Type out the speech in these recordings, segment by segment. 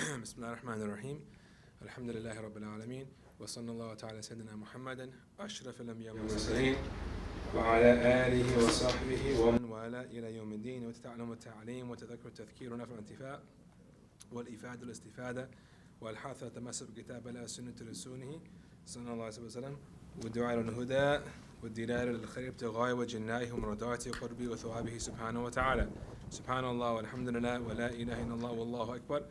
بسم الله الرحمن الرحيم الحمد لله رب العالمين وصلى الله تعالى سيدنا محمد أشرف الأنبياء والمرسلين وعلى آله وصحبه ومن والاه إلى يوم الدين وتتعلم التعليم وتذكر التذكير ونفع الانتفاع والإفادة والاستفادة والحث التمسك بكتاب الله سنة رسوله صلى الله عليه وسلم والدعاء إلى الهدى والدلالة للخير ابتغاء وجه الله ومرضاته وقربه وثوابه سبحانه وتعالى. سبحان الله والحمد لله ولا إله إلا الله والله أكبر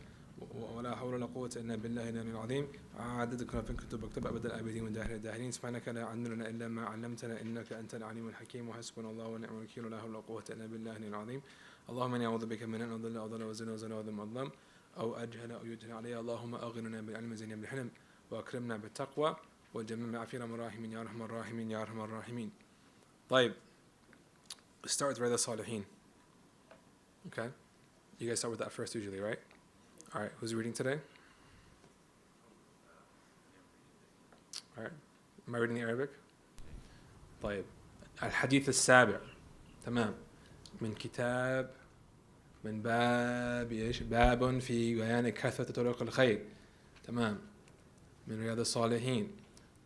ولا حول ولا قوة إلا بالله العلي العظيم. عدد كل في الكتب اكتب أبد الآبدين وداهر الداهرين. سبحانك لا علم لنا إلا ما علمتنا إنك أنت العليم الحكيم وحسبنا الله ونعم الوكيل ولا حول ولا قوة إلا بالله العلي العظيم. اللهم إني أعوذ بك من أن أضل وزن وذم أظلم أو أجهل أو يجهل علي. اللهم أغننا بالعلم زينا بالحلم وأكرمنا بالتقوى وجمعنا عافية الراحمين يا أرحم الراحمين يا أرحم الراحمين. طيب, let's start with Riyadh Salihin. Okay, you guys start with that first usually, right? All right, who's reading today? All right, am I reading the Arabic? طيب, الحديث السابع, تمام, من كتاب من باب ايش؟ باب في بيان كثرة طرق الخير, تمام, من رياض الصالحين.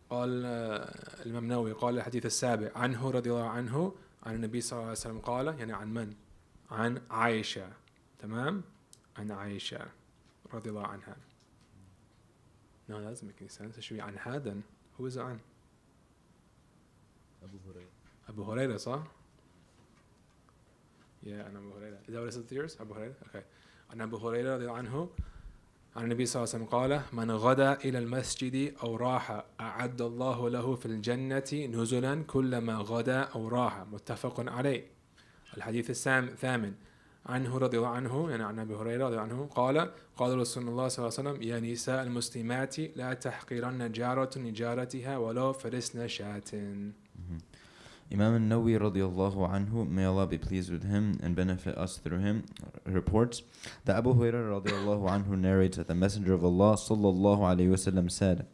قال الإمام النووي قال الحديث السابع عنه رضي الله عنه عن النبي صلى الله عليه وسلم قال, يعني عن من؟ عن عائشة, تمام, عن عائشة رضي الله عنها. No, that doesn't make any sense. It should be عنها then. Who is it عن? Abu Hurairah, صح? Yeah, عن أبو هريرة. Is that what it says yours? أبو هريرة? Okay. عن أبو هريرة رضي الله عنه عن النبي صلى الله عليه وسلم قال من غدا إلى المسجد أو راح أعد الله له في الجنة نزلا كلما غدا أو راح. متفق عليه. الحديث الثامن عنه رضي الله عنه, يعني عن أبي هريرة رضي الله عنه قال قال رسول الله صلى الله عليه وسلم يا نساء المسلمات لا تحقرن جارة لجارتها ولو فرسن شاة. Imam al-Nawawi radiallahu anhu, may Allah be pleased with him and benefit us through him, reports that Abu Hurairah radiallahu anhu narrates that the Messenger of Allah sallallahu alayhi wasallam said,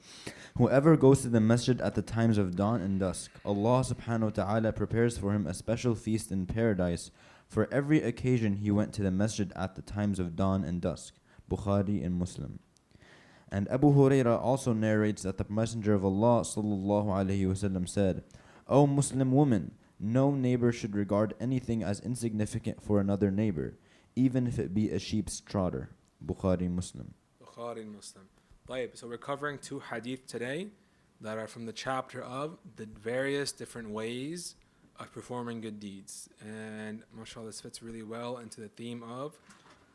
whoever goes to the masjid at the times of dawn and dusk, Allah subhanahu wa ta'ala prepares for him a special feast in paradise for every occasion he went to the masjid at the times of dawn and dusk. Bukhari and Muslim. And Abu Hurairah also narrates that the Messenger of Allah sallallahu alayhi wasallam said, O Muslim woman, no neighbor should regard anything as insignificant for another neighbor, even if it be a sheep's trotter. Bukhari Muslim. Bukhari Muslim. طيب, so we're covering two hadith today that are from the chapter of the various different ways of performing good deeds. And mashallah, this fits really well into the theme of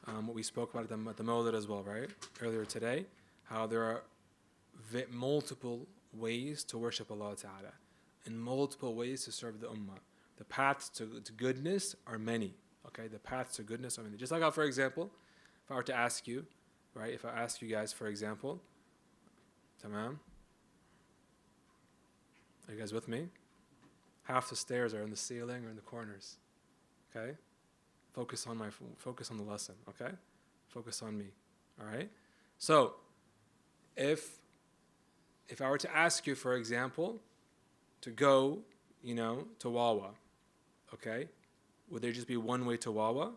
what we spoke about at the Mawlid as well, right? Earlier today, how there are multiple ways to worship Allah Ta'ala and multiple ways to serve the ummah. The paths to goodness are many. Okay, the paths to goodness are many. Just like how, for example, if I were to ask you, right, if I ask you guys, for example, tamam, are you guys with me? Half the stairs are in the ceiling or in the corners. Okay? Focus on the lesson, okay? Focus on me. All right? So, if I were to ask you, for example, to go, to Wawa, okay? Would there just be one way to Wawa,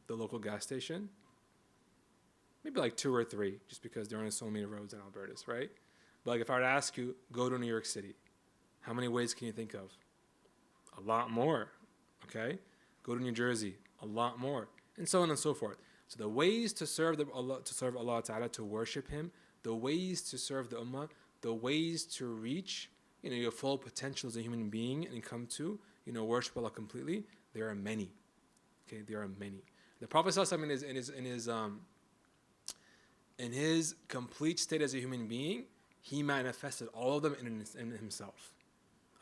the local gas station? Maybe like two or three, just because there aren't so many roads in Alberta, right? But like if I were to ask you, go to New York City, how many ways can you think of? A lot more, okay? Go to New Jersey, a lot more, and so on and so forth. So the ways to serve Allah Ta'ala, to worship Him, the ways to serve the Ummah, the ways to reach your full potential as a human being and come to, worship Allah completely, there are many. Okay, there are many. The Prophet ﷺ in his complete state as a human being, he manifested all of them in himself.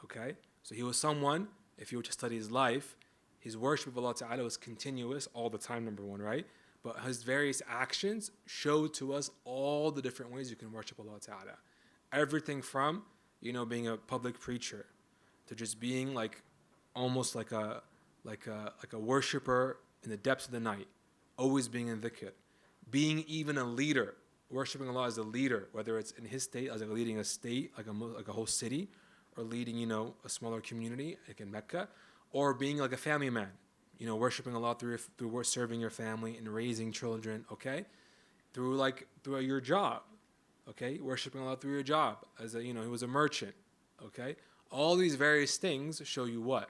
Okay? So he was someone, if you were to study his life, his worship of Allah Ta'ala was continuous all the time, number one, right? But his various actions showed to us all the different ways you can worship Allah Ta'ala. Everything from being a public preacher, to just being almost like a worshiper in the depths of the night, always being in dhikr, being even a leader, worshiping Allah as a leader, whether it's in his state, as leading a state, like a whole city, or leading, a smaller community, like in Mecca, or being like a family man, worshiping Allah through serving your family and raising children, okay? through your job, okay? Worshiping Allah through your job. As he was a merchant, okay? All these various things show you what?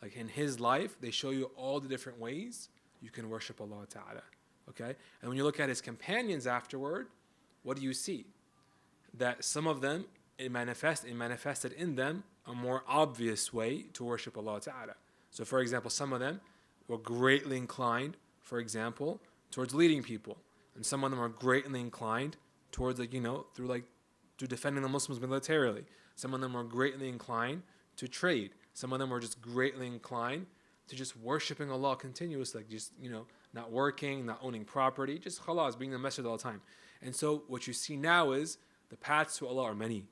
Like in his life, they show you all the different ways you can worship Allah Ta'ala, okay? And when you look at his companions afterward, what do you see? That some of them, it manifested in them a more obvious way to worship Allah Ta'ala. So for example, some of them were greatly inclined, for example, towards leading people. And some of them are greatly inclined towards through defending the Muslims militarily. Some of them are greatly inclined to trade. Some of them are just greatly inclined to just worshiping Allah continuously, like just, not working, not owning property, just khalas, being in the masjid all the time. And so what you see now is the paths to Allah are many.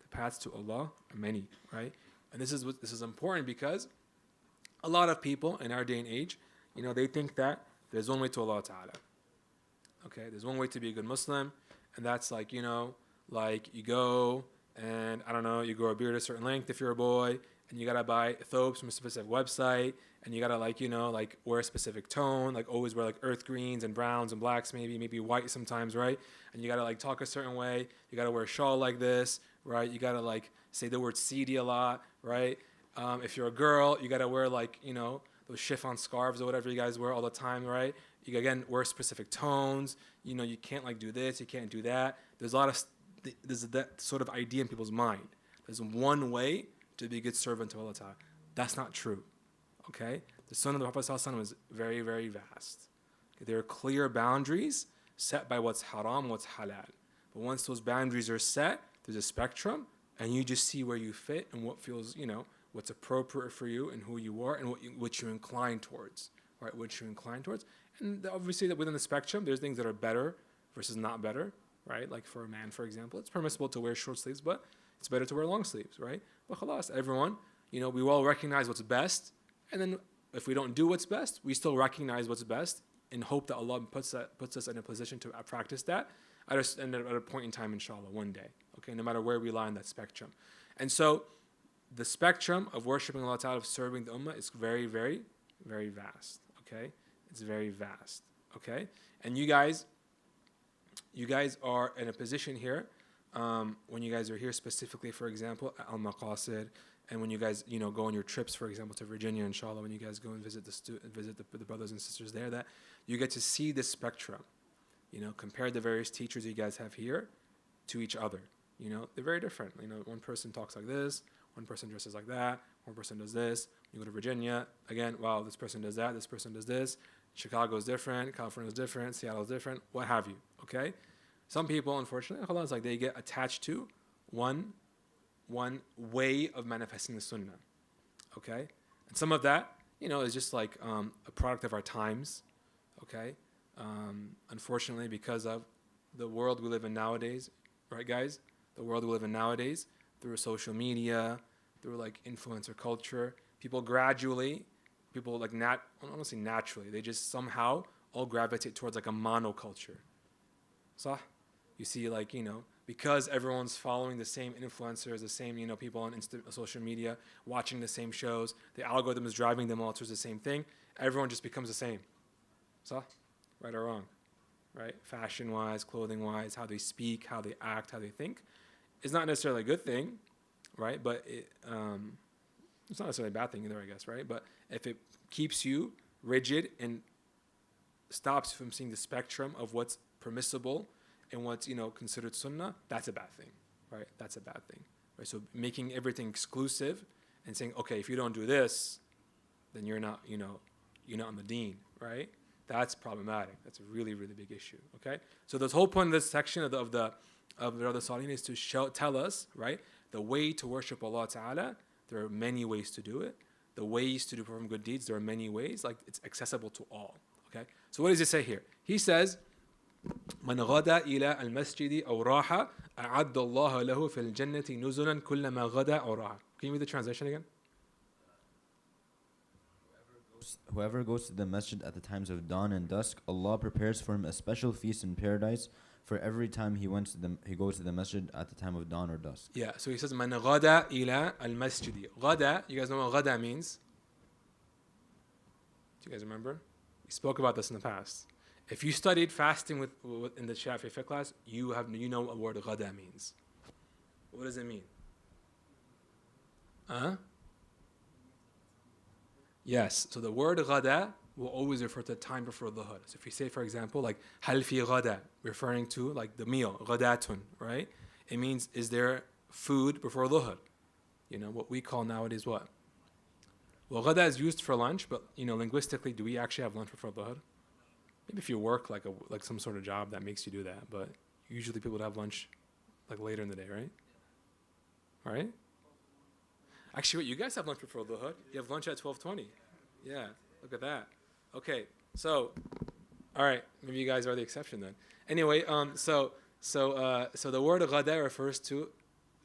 The paths to Allah are many, right? And this is important because a lot of people in our day and age, they think that there's one way to Allah Ta'ala. Okay, there's one way to be a good Muslim, and that's like you go and you grow a beard a certain length if you're a boy, and you gotta buy thobes from a specific website, and you gotta wear a specific tone, always wear earth greens and browns and blacks, maybe white sometimes, right? And you gotta talk a certain way. You gotta wear a shawl like this, right? You gotta say the word "sidi" a lot, right? If you're a girl, you gotta wear those chiffon scarves or whatever you guys wear all the time, right? You again wear specific tones. You can't do this, you can't do that. There's that sort of idea in people's mind. There's one way to be a good servant to Allah Ta'ala. That's not true. Okay? The Sunnah of the Prophet ﷺ is very, very vast. Okay? There are clear boundaries set by what's haram, what's halal. But once those boundaries are set, there's a spectrum, and you just see where you fit and what feels, what's appropriate for you and who you are and what you incline towards. Right? What you incline towards. And obviously that within the spectrum, there's things that are better versus not better. Right? Like for a man, for example, it's permissible to wear short sleeves, but it's better to wear long sleeves, right? But khalas, everyone, we all recognize what's best, and then if we don't do what's best, we still recognize what's best in hope that Allah puts us in a position to practice that at a point in time, inshallah, one day, okay, no matter where we lie in that spectrum. And so the spectrum of worshiping Allah Ta'ala, of serving the ummah, is very, very, very vast, okay? It's very vast, okay? And you guys are in a position here, when you guys are here specifically, for example, at Al-Maqasid, and when you guys, go on your trips, for example, to Virginia, inshallah, when you guys go and visit the brothers and sisters there, that you get to see this spectrum, compare the various teachers you guys have here to each other. They're very different. One person talks like this, one person dresses like that, one person does this. You go to Virginia, again, wow, this person does that, this person does this. Chicago's different, California's different, Seattle's different, what have you, okay? Some people, unfortunately, they get attached to one way of manifesting the sunnah, okay? And some of that, is just a product of our times, okay? Unfortunately, because of the world we live in nowadays, right, guys? The world we live in nowadays, through social media, through influencer culture, people gradually, I don't want to say naturally, they just somehow all gravitate towards a monoculture. So you see, because everyone's following the same influencers, the same, people on social media, watching the same shows, the algorithm is driving them all towards the same thing, everyone just becomes the same. So, right or wrong, right? Fashion-wise, clothing-wise, how they speak, how they act, how they think, is not necessarily a good thing, right? But it's not necessarily a bad thing either, I guess, right? But if it keeps you rigid and stops you from seeing the spectrum of what's permissible and what's considered sunnah, that's a bad thing, right? That's a bad thing, right? So making everything exclusive and saying, okay, if you don't do this, then you're not on the deen, right? That's problematic. That's a really, really big issue, okay? So this whole point of this section of the Salihin is to tell us, right, the way to worship Allah Ta'ala. There are many ways to do it. The ways to perform good deeds, there are many ways. It's accessible to all. Okay. So what does it say here? He says, "من غدا إلى المسجد أو راح أعد الله له في الجنة نزلا كلما غدا أو راح." Can you read the translation again? Whoever goes to the masjid at the times of dawn and dusk, Allah prepares for him a special feast in paradise for every time he goes to the masjid at the time of dawn or dusk. Yeah, so he says, "Man غدا إلى المسجد." غدا, you guys know what غدا means? Do you guys remember? We spoke about this in the past. If you studied fasting in the Shafi'i fiqh class, you know what word ghada means. What does it mean? Yes. So the word ghada will always refer to the time before dhuhr. So if you say, for example, like hal fi ghada, referring to like the meal, ghadatun, right? It means, is there food before dhuhr? You know, what we call nowadays what? Well, ghada is used for lunch, but you know, linguistically, do we actually have lunch before dhuhr? Maybe if you work like some sort of job that makes you do that, but usually people would have lunch like later in the day, right? All right. Actually, wait, you guys have lunch before dhuhr. You have lunch at 12:20. Yeah, look at that. Okay, so, all right, maybe you guys are the exception then. Anyway, so the word ghada refers to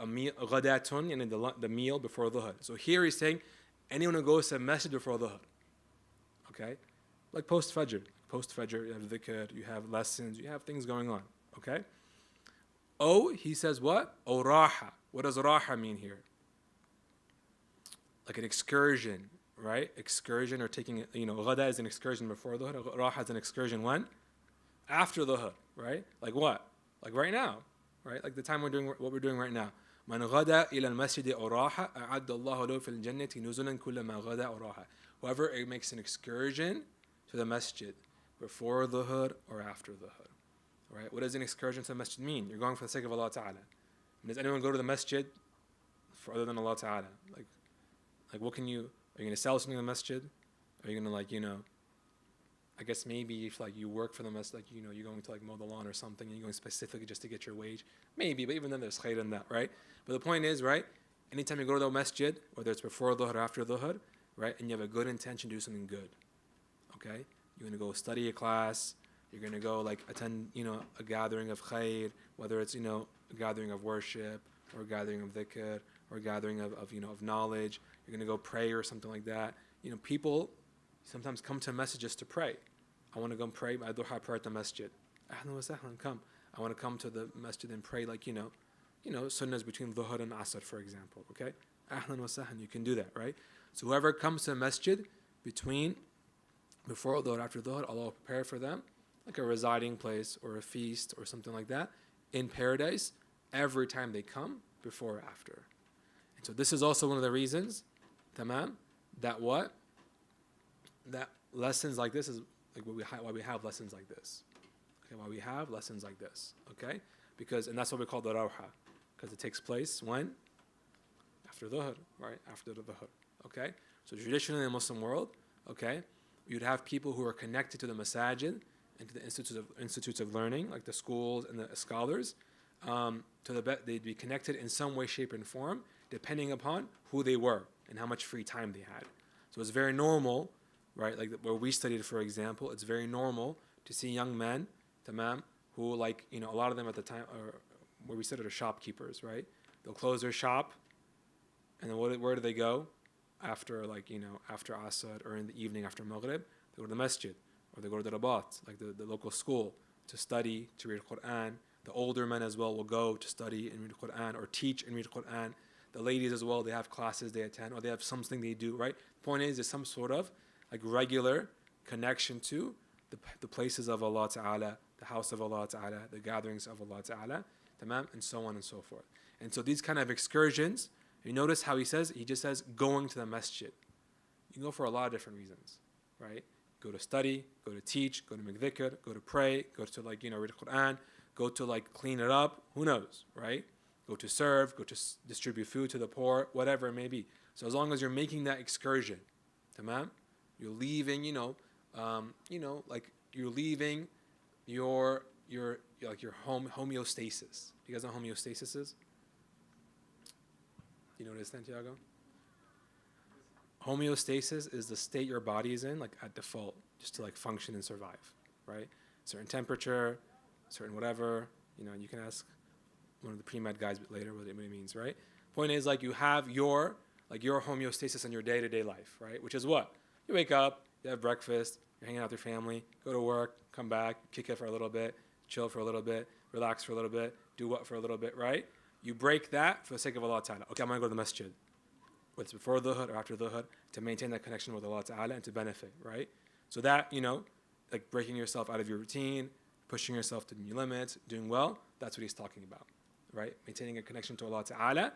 a meal, ghadatun, and the meal before dhuhr. So here he's saying anyone who goes to a masjid before dhuhr. Okay, like post fajr. Post fajr, you have dhikr, you have lessons, you have things going on. Okay. He says what? Raha. What does raha mean here? Like an excursion, right? Excursion, or taking, you know, ghada is an excursion before dhuhr, raha is an excursion when? After dhuhr, right? Like what? Like right now, right? Like the time what we're doing right now. من غدا إلى المسجد أو راح أعد الله له في الجنة نزلا كلما غدا أو راح. Whoever makes an excursion to the masjid before dhuhr or after dhuhr. Right? What does an excursion to the masjid mean? You're going for the sake of Allah Ta'ala. And does anyone go to the masjid for other than Allah Ta'ala? Like what can you, are you going to sell something in the masjid? Are you going to, like, you know, I guess maybe if like you work for the masjid, like, you know, you're going to like mow the lawn or something, and you're going specifically just to get your wage. Maybe, but even then there's khayr in that, right? But the point is, right, anytime you go to the masjid, whether it's before dhuhr or after dhuhr, right, and you have a good intention to do something good, okay? You're going to go study a class, you're going to go like attend, you know, a gathering of khayr, whether it's, you know, a gathering of worship or a gathering of dhikr or a gathering of you know, of knowledge. You're going to go pray or something like that. You know, people sometimes come to masjids to pray. I want to go and pray my duha prayer at the masjid. Ahlan wa sahlan, come. I want to come to the masjid and pray, like, you know, sunnahs between dhuhr and asr, for example, okay? Ahlan wa sahlan, you can do that, right? So whoever comes to a masjid before dhuhr, after dhuhr, Allah will prepare for them like a residing place or a feast or something like that in paradise every time they come, before or after. And so this is also one of the reasons, tamam, that lessons like this is like why we have lessons like this. Okay, why we have lessons like this. Okay, and that's what we call the rawha, because it takes place when? After dhuhr, right? After the dhuhr. Okay, so traditionally in the Muslim world, okay, you'd have people who are connected to the masajid and to the institutes of learning, like the schools and the scholars. They'd be connected in some way, shape, and form, depending upon who they were and how much free time they had. So it's very normal, right? Like where we studied, for example, it's very normal to see young men, tamam, who, like, you know, a lot of them at the time, or where we studied, are shopkeepers, right? They'll close their shop, and then where do they go? After, like, you know, after Asr or in the evening after Maghrib, they go to the masjid, or they go to the Rabat, like the local school, to study, to read Quran. The older men as well will go to study and read Quran, or teach and read Quran. The ladies as well, they have classes they attend, or they have something they do, right? The point is, there's some sort of like regular connection to the places of Allah Ta'ala, the house of Allah Ta'ala, the gatherings of Allah Ta'ala, tamam, and so on and so forth. And so these kind of excursions, you notice how he just says going to the masjid. You can go for a lot of different reasons, right? Go to study, go to teach, go to make dhikr, go to pray, go to, like, you know, read Quran, go to, like, clean it up, who knows, right? Go to serve, go to distribute food to the poor, whatever it may be. So as long as you're making that excursion, tamam, you're leaving, like you're leaving your homeostasis. Do you guys know what homeostasis is? Do you know what it is, Santiago? Homeostasis is the state your body is in, like at default, just to like function and survive, right? Certain temperature, certain whatever, you know, you can ask one of the pre-med guys later what it means, right? Point is, like, you have your homeostasis in your day-to-day life, right? Which is what? You wake up, you have breakfast, you're hanging out with your family, go to work, come back, kick it for a little bit, chill for a little bit, relax for a little bit, do what for a little bit, right? You break that for the sake of Allah Ta'ala. Okay, I'm going to go to the masjid, whether it's before dhuhr or after dhuhr, to maintain that connection with Allah Ta'ala and to benefit, right? So that, you know, like breaking yourself out of your routine, pushing yourself to new limits, doing well, that's what he's talking about, right? Maintaining a connection to Allah Ta'ala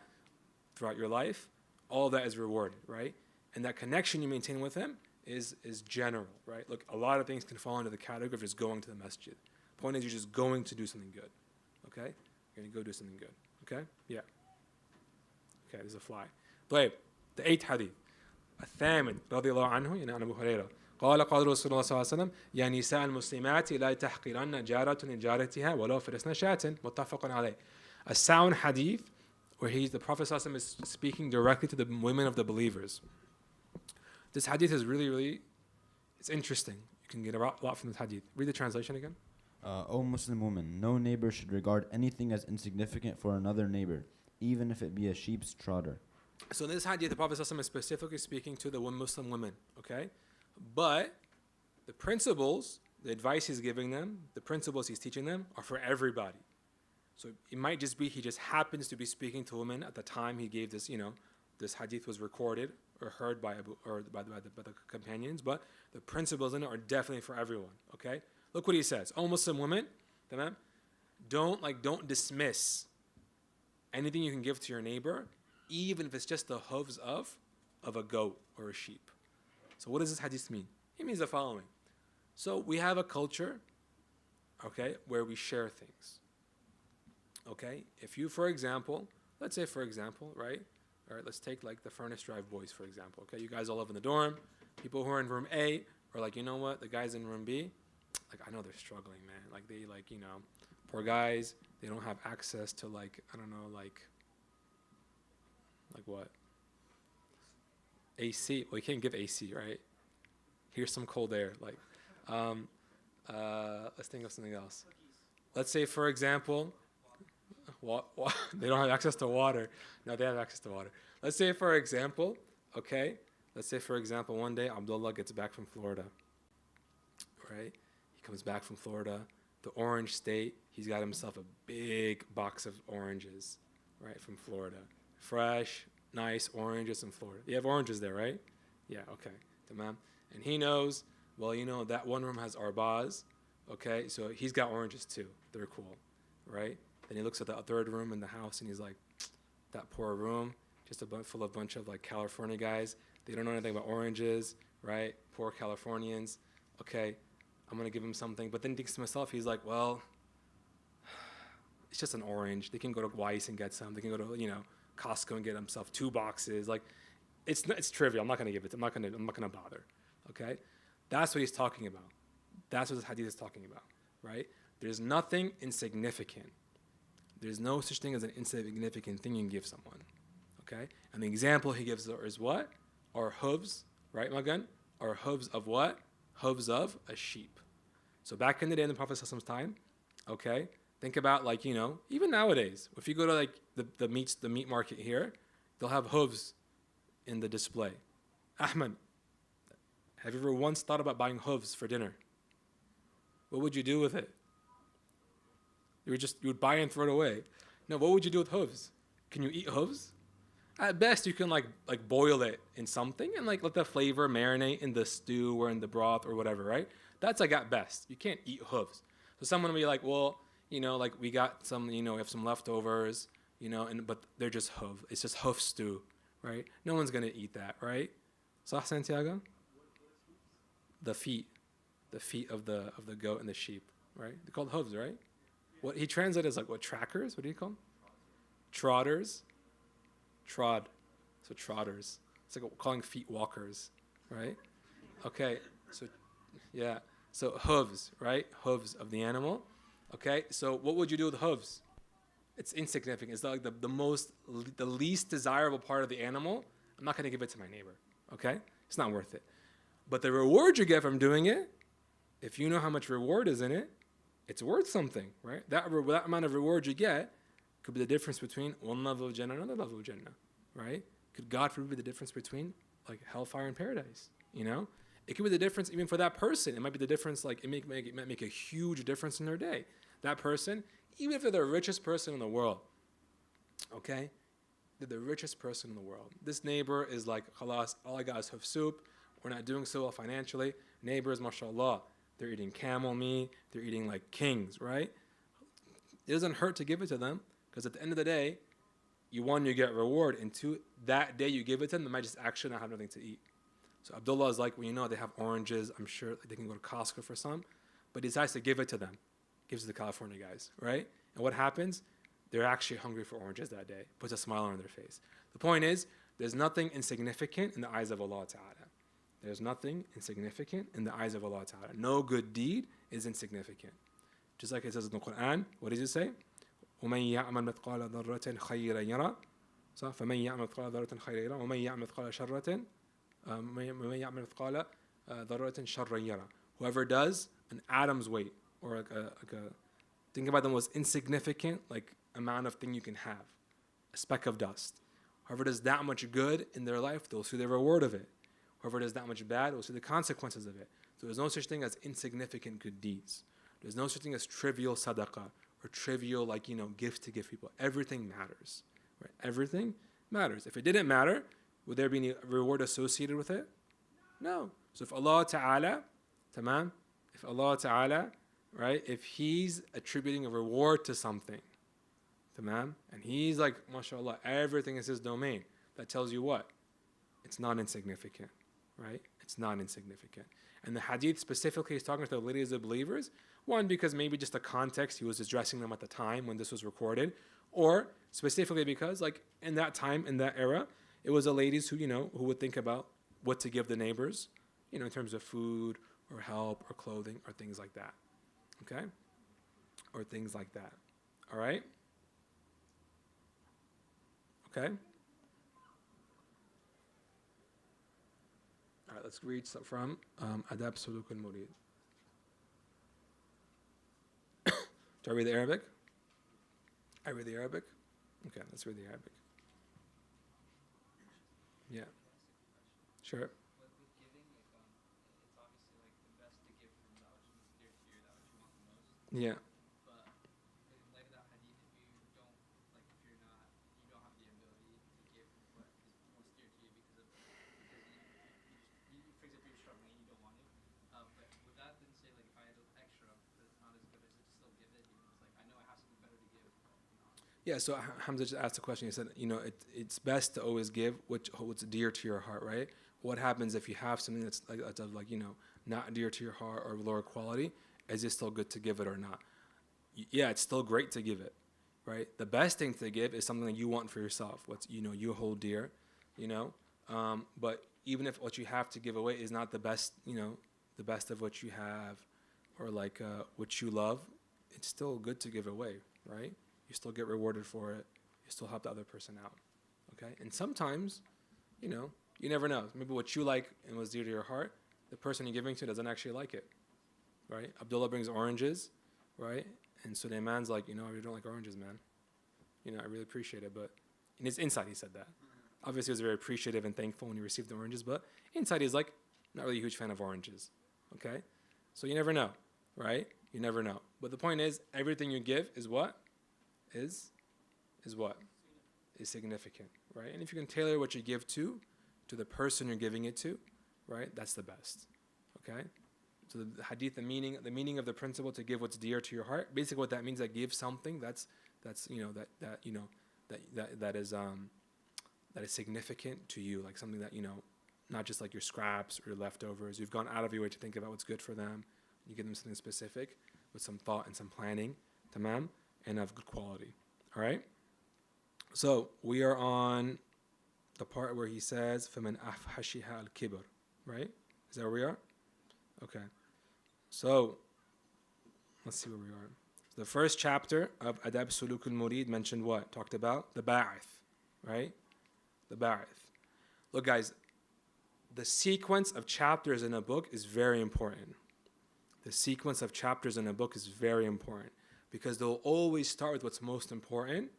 throughout your life, all that is rewarded, right? And that connection you maintain with Him is general, right? Look, a lot of things can fall into the category of just going to the masjid. Point is, you're just going to do something good, okay? You're going to go do something good, okay? Yeah. Okay, there's a fly. طيب, the 8th hadith. الثامن رضي الله عنه يعني عن أبو هريرة قال قال رسول الله صلى الله عليه وسلم يا نساء المسلمات لا تحقرن جارة لجارتها ولو فرسن شاة متفق عليه. A sound hadith where the Prophet صلى الله عليه وسلم is speaking directly to the women of the believers. This hadith is really, it's interesting. You can get a lot from this hadith. Read the translation again. O Muslim woman, no neighbor should regard anything as insignificant for another neighbor, even if it be a sheep's trotter. So in this hadith, the Prophet ﷺ is specifically speaking to the Muslim women, okay? But the principles, the advice he's giving them, the principles he's teaching them are for everybody. So it might just be he just happens to be speaking to women at the time he gave this, this hadith was recorded or heard by the companions, but the principles in it are definitely for everyone, okay? Look what he says. O Muslim women, don't dismiss anything you can give to your neighbor, even if it's just the hooves of a goat or a sheep. So what does this hadith mean? It means the following. So we have a culture, okay, where we share things. Okay? If you, for example, let's say, right? All right, let's take like the Furnace Drive boys, for example. Okay, you guys all live in the dorm. People who are in room A are like, you know what? The guys in room B, like, I know they're struggling, man. Like, they, poor guys, they don't have access to, like what? AC. Well, you can't give AC, right? Here's some cold air. Let's think of something else. Let's say, for example, they don't have access to water. No, they have access to water. Let's say, for example, one day Abdullah gets back from Florida, right? He comes back from Florida, the orange state. He's got himself a big box of oranges, right, from Florida. Fresh, nice oranges in Florida. You have oranges there, right? Yeah, okay. Tamam. And he knows, well, that one room has arbaz, okay? So he's got oranges too. They're cool, right? Then he looks at the third room in the house and he's like, that poor room, just full of bunch of like California guys. They don't know anything about oranges, right? Poor Californians. Okay, I'm going to give him something. But then he thinks to himself, he's like, well, it's just an orange. They can go to Weiss and get some. They can go to, Costco and get himself 2 boxes. Like, it's trivial. I'm not going to give it. I'm not going to bother. Okay? That's what he's talking about. That's what this hadith is talking about, right? There's nothing insignificant. There's no such thing as an insignificant thing you can give someone. Okay? And the example he gives is what? Are hooves, right, Magan? Are hooves of what? Hooves of a sheep. So back in the day in the Prophet's time, okay, think about even nowadays, if you go to the meat market here, they'll have hooves in the display. Ahmed, have you ever once thought about buying hooves for dinner? What would you do with it? You would buy and throw it away. No, what would you do with hooves? Can you eat hooves? At best, you can boil it in something and let the flavor marinate in the stew or in the broth or whatever, right? That's at best. You can't eat hooves. So someone will be like, well, we got some, we have some leftovers, but they're just hoof. It's just hoof stew, right? No one's gonna eat that, right? Sah, Santiago? The feet of the goat and the sheep, right? They're called hooves, right? What he translated as trackers? What do you call them? Trotters. Trod. So trotters. It's like calling feet walkers, right? Okay. So, yeah. So hooves, right? Hooves of the animal. Okay. So what would you do with hooves? It's insignificant. It's like the least desirable part of the animal. I'm not going to give it to my neighbor. Okay. It's not worth it. But the reward you get from doing it, if you know how much reward is in it, it's worth something, right? That amount of reward you get could be the difference between one level of Jannah and another level of Jannah, right? Could God forbid be the difference between hellfire and paradise, It could be the difference even for that person. It might be the difference, it might make a huge difference in their day. That person, even if they're the richest person in the world, okay? They're the richest person in the world. This neighbor is like, khalas, all I got is hoof soup. We're not doing so well financially. Neighbors, mashallah, they're eating camel meat, they're eating like kings, right? It doesn't hurt to give it to them, because at the end of the day, you get reward, and two, that day you give it to them, they might just actually not have nothing to eat. So Abdullah is like, well, they have oranges, I'm sure they can go to Costco for some, but he decides to give it to them. Gives it to the California guys, right? And what happens? They're actually hungry for oranges that day. Puts a smile on their face. The point is, there's nothing insignificant in the eyes of Allah Ta'ala. There's nothing insignificant in the eyes of Allah Ta'ala. No good deed is insignificant. Just like it says in the Quran, what does it say? وَمَن يَعْمَلْ مِثْقَالَ ذَرَّةٍ خَيْرًا يَرَى فَمَن يَعْمَلْ مِثْقَالَ ذَرَّةٍ خَيْرًا يَرَى وَمَن يَعْمَلْ مِثْقَالَ شَرَّةٍ وَمَن يَعْمَلْ مِثْقَالَ ذَرَّةٍ شَرًّا يَرَى. Whoever does an atom's weight, or think about the most insignificant amount of thing you can have, a speck of dust. Whoever does that much good in their life, they'll see the reward of it. Whoever does that much bad, will see the consequences of it. So there's no such thing as insignificant good deeds. There's no such thing as trivial sadaqah or trivial gift to give people. Everything matters, right? Everything matters. If it didn't matter, would there be any reward associated with it? No. So if Allah Ta'ala, tamam, if Allah Ta'ala, right, if He's attributing a reward to something, tamam, and He's like, mashallah, everything is His domain, that tells you what? It's not insignificant, right? It's not insignificant. And the hadith specifically is talking to the ladies of believers, one, because maybe just the context, He was addressing them at the time when this was recorded, or specifically because in that time, in that era, it was the ladies who would think about what to give the neighbors, in terms of food or help or clothing or things like that. Okay? Or things like that. All right? Okay? All right, let's read some from Adab Suluk al-Murid. Do I read the Arabic? I read the Arabic? Okay, let's read the Arabic. Yeah. Sure. Yeah. But in light of that hadith, if you don't, if you're not, you don't have the ability to give what is most dear to you because for example, you're struggling and you don't want to. But would that then say, if I had extra, but it's not as good, is it still give it? It's I know I have something better to give. Yeah, so Hamza just asked a question. He said, it's best to always give what's dear to your heart, right? What happens if you have something that's not dear to your heart or lower quality? Is it still good to give it or not? Yeah, it's still great to give it, right? The best thing to give is something that you want for yourself, what's you hold dear, But even if what you have to give away is not the best, the best of what you have, or what you love, it's still good to give away, right? You still get rewarded for it. You still help the other person out, okay? And sometimes, you never know. Maybe what you like and was dear to your heart, the person you're giving to doesn't actually like it. Right? Abdullah brings oranges, right? And Sulaiman's like, I really don't like oranges, man. I really appreciate it. But in his inside, he said that. Obviously, he was very appreciative and thankful when he received the oranges. But inside, he's like, not really a huge fan of oranges. Okay? So you never know, right? You never know. But the point is, everything you give is what? Is what? Is significant, right? And if you can tailor what you give to the person you're giving it to, right? That's the best. Okay? So the hadith, the meaning of the principle to give what's dear to your heart. Basically, what that means, that give something that is significant to you, like something that not just like your scraps or your leftovers. You've gone out of your way to think about what's good for them. You give them something specific with some thought and some planning, tamam, and of good quality. All right. So we are on the part where he says, "Faman afhashiha al-kibr," right? Is that where we are? Okay. So, let's see where we are. The first chapter of Adab Suluk al-Murid mentioned what? Talked about the ba'ith, right? The ba'ith. Look, guys, the sequence of chapters in a book is very important. The sequence of chapters in a book is very important because they'll always start with what's most important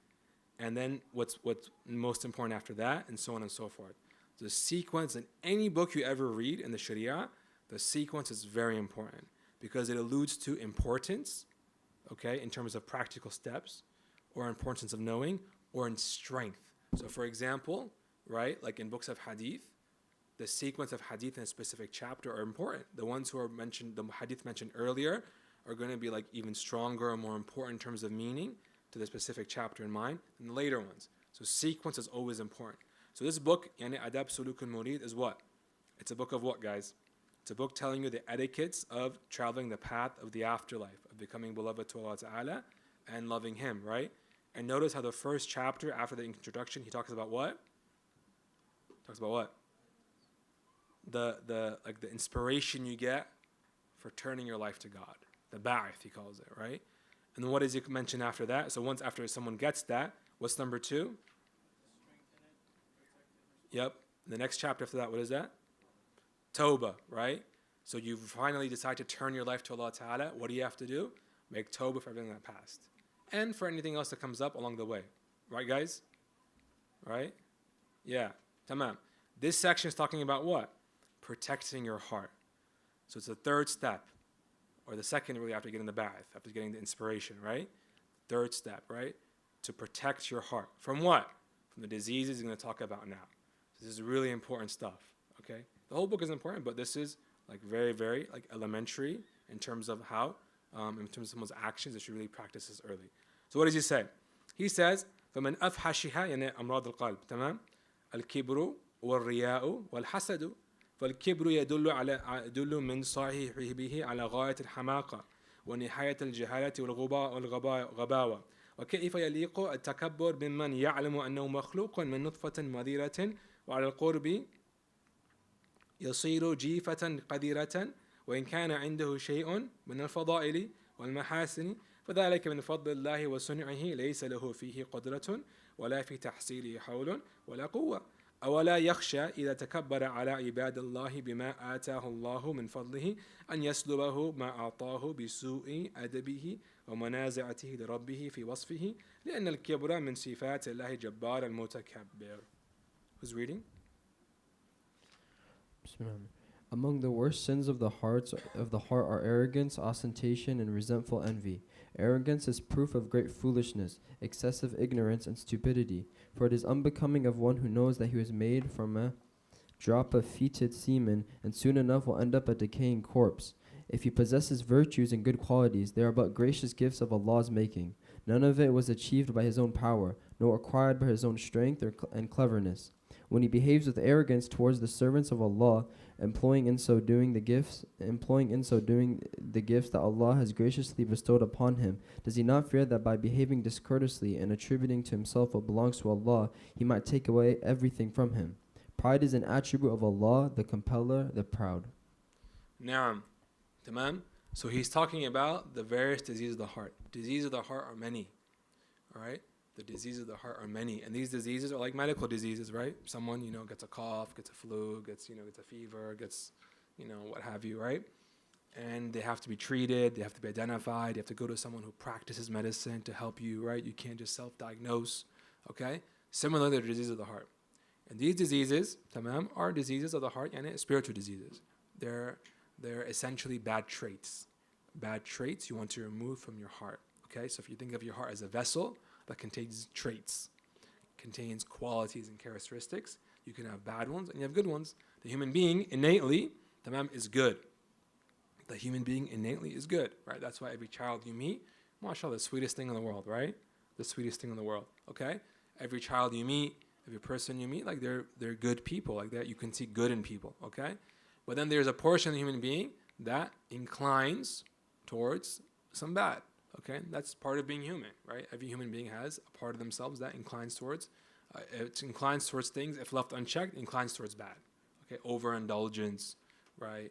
and then what's most important after that, and so on and so forth. The sequence in any book you ever read in the Sharia, the sequence is very important because it alludes to importance, okay, in terms of practical steps, or importance of knowing, or in strength. So for example, right, like in books of hadith, the sequence of hadith in a specific chapter are important. The ones who are mentioned, the hadith mentioned earlier, are going to be like even stronger and more important in terms of meaning to the specific chapter in mind than the later ones. So sequence is always important. So this book, Yani Adab Suluk al-Murid, is what? It's a book of what, guys? It's a book telling you the etiquettes of traveling the path of the afterlife, of becoming beloved to Allah Ta'ala and loving Him, right? And notice how the first chapter, after the introduction, he talks about what? Talks about what? The inspiration you get for turning your life to God. The ba'ith, he calls it, right? And then what does he mention after that? So once after someone gets that, what's number 2? Yep. The next chapter after that, what is that? Tawbah, right? So you finally decide to turn your life to Allah Ta'ala. What do you have to do? Make tawbah for everything that passed. And for anything else that comes up along the way. Right, guys? Right? Yeah. Tamam. This section is talking about what? Protecting your heart. So it's the third step. Or the second, really, after getting the ba'ith, after getting the inspiration, right? Third step, right? To protect your heart. From what? From the diseases he's going to talk about now. So this is really important stuff, okay? The whole book is important, but this is like very, very like elementary in terms of how, in terms of someone's actions, they should really practice this early. So what does he say? He says, فَمَنْ أَفْحَشِهَا يعني أمراض القلب تمام الكبر والرياء والحسد فالكبر يدل من صاحبه على غاية الحماقة ونهاية الجهالة والغباوة وكيف يليق التكبر بمن يعلم أنه مخلوق من نطفة مضيرة وعلى القرب يصير جيفة قديرة وإن كان عنده شيء من الفضائل والمحاسن فذلك من فضل الله وصنعه ليس له فيه قدرة ولا في تحصيله حول ولا قوة أولا يخشى إذا تكبر على عباد الله بما آتاه الله من فضله أن يسلبه ما أعطاه بسوء أدبه ومنازعته لربه في وصفه لأن الكبر من صفات الله جبار المتكبر. Who's reading? Among the worst sins of the heart are arrogance, ostentation, and resentful envy. Arrogance is proof of great foolishness, excessive ignorance, and stupidity, for it is unbecoming of one who knows that he was made from a drop of fetid semen, and soon enough will end up a decaying corpse. If he possesses virtues and good qualities, they are but gracious gifts of Allah's making. None of it was achieved by his own power, nor acquired by his own strength and cleverness. When he behaves with arrogance towards the servants of Allah, employing in so doing the gifts that Allah has graciously bestowed upon him, does he not fear that by behaving discourteously and attributing to himself what belongs to Allah, he might take away everything from him? Pride is an attribute of Allah, the Compeller, the Proud. Naam. Tamam. So he's talking about the various diseases of the heart. Diseases of the heart are many. All right? The diseases of the heart are many. And these diseases are like medical diseases, right? Someone, gets a cough, gets a flu, gets a fever, gets, what have you, right? And they have to be treated, they have to be identified, you have to go to someone who practices medicine to help you, right? You can't just self-diagnose, okay? Similarly, the diseases of the heart. And these diseases, tamam, are diseases of the heart and spiritual diseases. They're essentially bad traits. Bad traits you want to remove from your heart, okay? So if you think of your heart as a vessel that contains traits, contains qualities and characteristics, you can have bad ones and you have good ones. The human being innately, tamam, is good. The human being innately is good, right? That's why every child you meet, mashallah, the sweetest thing in the world, right? The sweetest thing in the world, okay? Every child you meet, every person you meet, like they're good people, like that. You can see good in people, okay? But then there's a portion of the human being that inclines towards some bad, okay? That's part of being human, right? Every human being has a part of themselves that inclines towards, things, if left unchecked, inclines towards bad, okay? Overindulgence, right?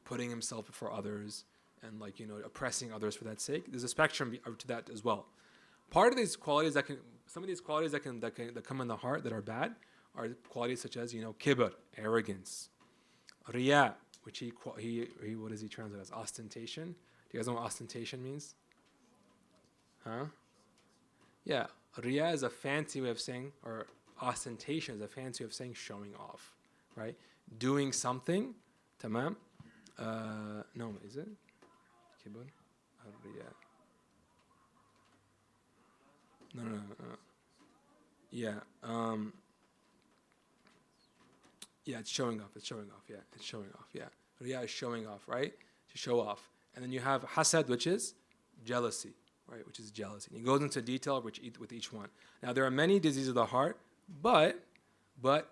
Putting himself before others and oppressing others for that sake. There's a spectrum to that as well. Part of these qualities that come in the heart that are bad are qualities such as kibr, arrogance, riya, which he what does he translate as? Ostentation. Do you guys know what ostentation means? Huh? Yeah, riya is a fancy way of saying, or ostentation is a fancy way of saying showing off, right? Doing something, tamam. No, is it? Kibr? Riya. No. Yeah. Yeah, it's showing off. It's showing off. Yeah, it's showing off. Yeah. Riya is showing off, right? To show off. And then you have hasad, which is jealousy, right? Which is jealousy. And he goes into detail with each one. Now, there are many diseases of the heart, but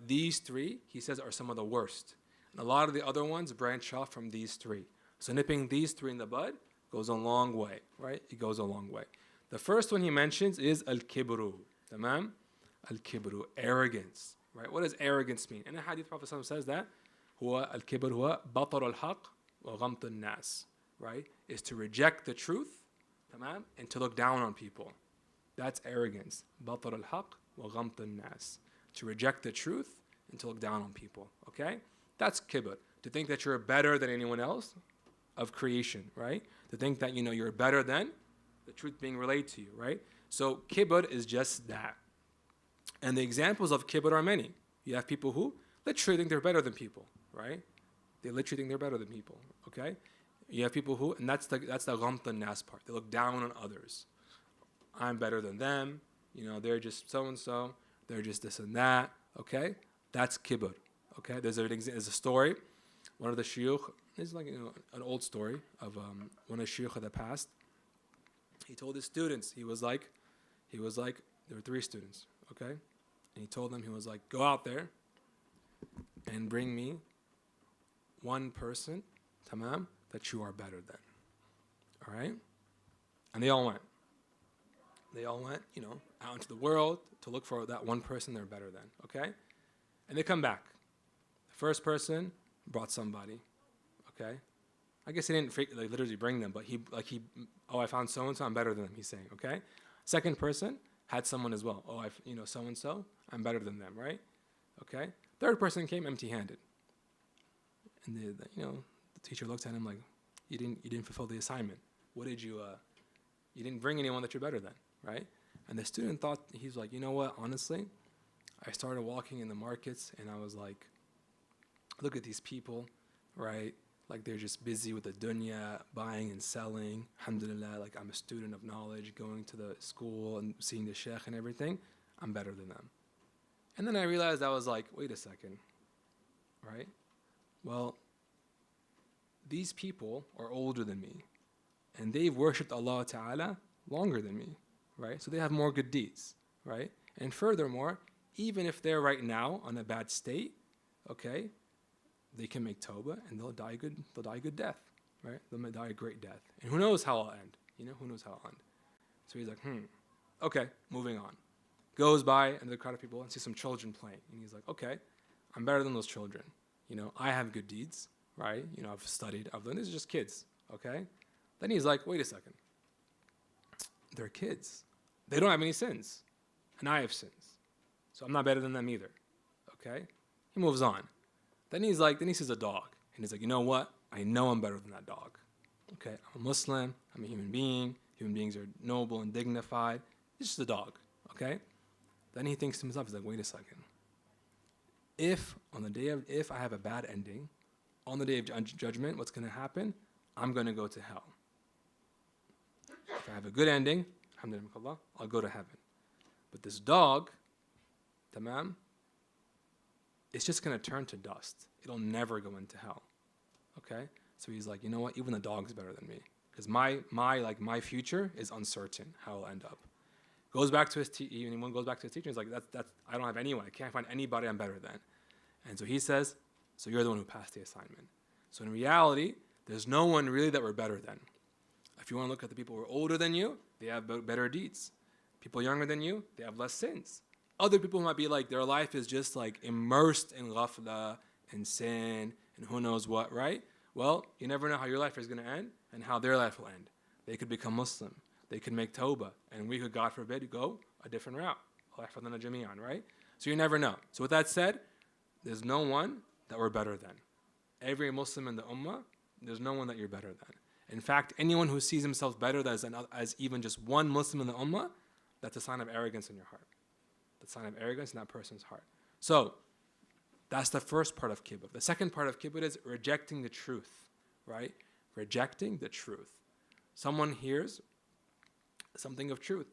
these three, he says, are some of the worst. And a lot of the other ones branch off from these three. So nipping these three in the bud goes a long way, right? It goes a long way. The first one he mentions is al-kibru, tamam? Al-kibru, arrogance, right? What does arrogance mean? In the hadith, Prophet says that huwa al-kibr huwa batar al-haq wa ghamt al-nas, right? Is to reject the truth, tamam? And to look down on people. That's arrogance. Batar al-haq wa ghamt al-nas. To reject the truth and to look down on people, okay? That's kibr. To think that you're better than anyone else of creation, right? To think that, you're better than the truth being relayed to you, right? So kibr is just that. And the examples of kibr are many. You have people who literally think they're better than people, right? They literally think they're better than people, okay? You have people who, and that's the ghamt al-nas part. They look down on others. I'm better than them. They're just so-and-so. They're just this and that, okay? That's kibr, okay? There's a story. One of the shuyukh, this is like an old story of one of the shuyukh that passed. He told his students, he was like, there were 3 students, okay? And he told them, he was like, go out there and bring me one person, tamam, that you are better than, all right? And they all went. Out into the world to look for that one person they're better than, okay? And they come back. The first person brought somebody, okay? I guess he didn't literally bring them, but I found so-and-so, I'm better than them, he's saying, okay? Second person had someone as well. So-and-so, I'm better than them, right? Okay? Third person came empty-handed. And the teacher looked at him like, you didn't fulfill the assignment. What did you didn't bring anyone that you're better than, right? And the student thought, he's like, you know what, honestly, I started walking in the markets and I was like, look at these people, right? Like they're just busy with the dunya, buying and selling. Alhamdulillah, like I'm a student of knowledge, going to the school and seeing the sheikh and everything. I'm better than them. And then I realized I was like, wait a second, right? Well, these people are older than me and they've worshipped Allah Ta'ala longer than me, right? So they have more good deeds, right? And furthermore, even if they're right now on a bad state, okay, they can make tawbah and they'll die a good death, right? They'll die a great death. And who knows how I'll end? Who knows how I'll end? So he's like, okay, moving on. Goes by another crowd of people and sees some children playing. And he's like, okay, I'm better than those children. I have good deeds, right? I've studied, I've learned. These are just kids, okay? Then he's like, wait a second. They're kids. They don't have any sins. And I have sins. So I'm not better than them either, okay? He moves on. Then he sees a dog. And he's like, you know what? I know I'm better than that dog. Okay, I'm a Muslim. I'm a human being. Human beings are noble and dignified. It's just a dog, okay? Then he thinks to himself, he's like, wait a second. If I have a bad ending, on the day of judgment, what's going to happen? I'm going to go to hell. If I have a good ending, alhamdulillah, I'll go to heaven. But this dog, tamam, it's just going to turn to dust. It'll never go into hell. Okay? So he's like, you know what? Even the dog's better than me. Because my future is uncertain how it'll end up. Goes back to his teacher. He's like, that's I don't have anyone. I can't find anybody I'm better than. And so he says, so you're the one who passed the assignment. So in reality, there's no one really that we're better than. If you want to look at the people who are older than you, they have better deeds. People younger than you, they have less sins. Other people might be like, their life is just like immersed in ghafla and sin and who knows what, right? Well, you never know how your life is going to end and how their life will end. They could become Muslim. They could make tawbah. And we could, God forbid, go a different route. Right? So you never know. So with that said, there's no one that we're better than. Every Muslim in the ummah, there's no one that you're better than. In fact, anyone who sees himself better as even just one Muslim in the ummah, that's a sign of arrogance in your heart. That's a sign of arrogance in that person's heart. So, that's the first part of kibr. The second part of kibr is rejecting the truth, right? Rejecting the truth. Someone hears something of truth,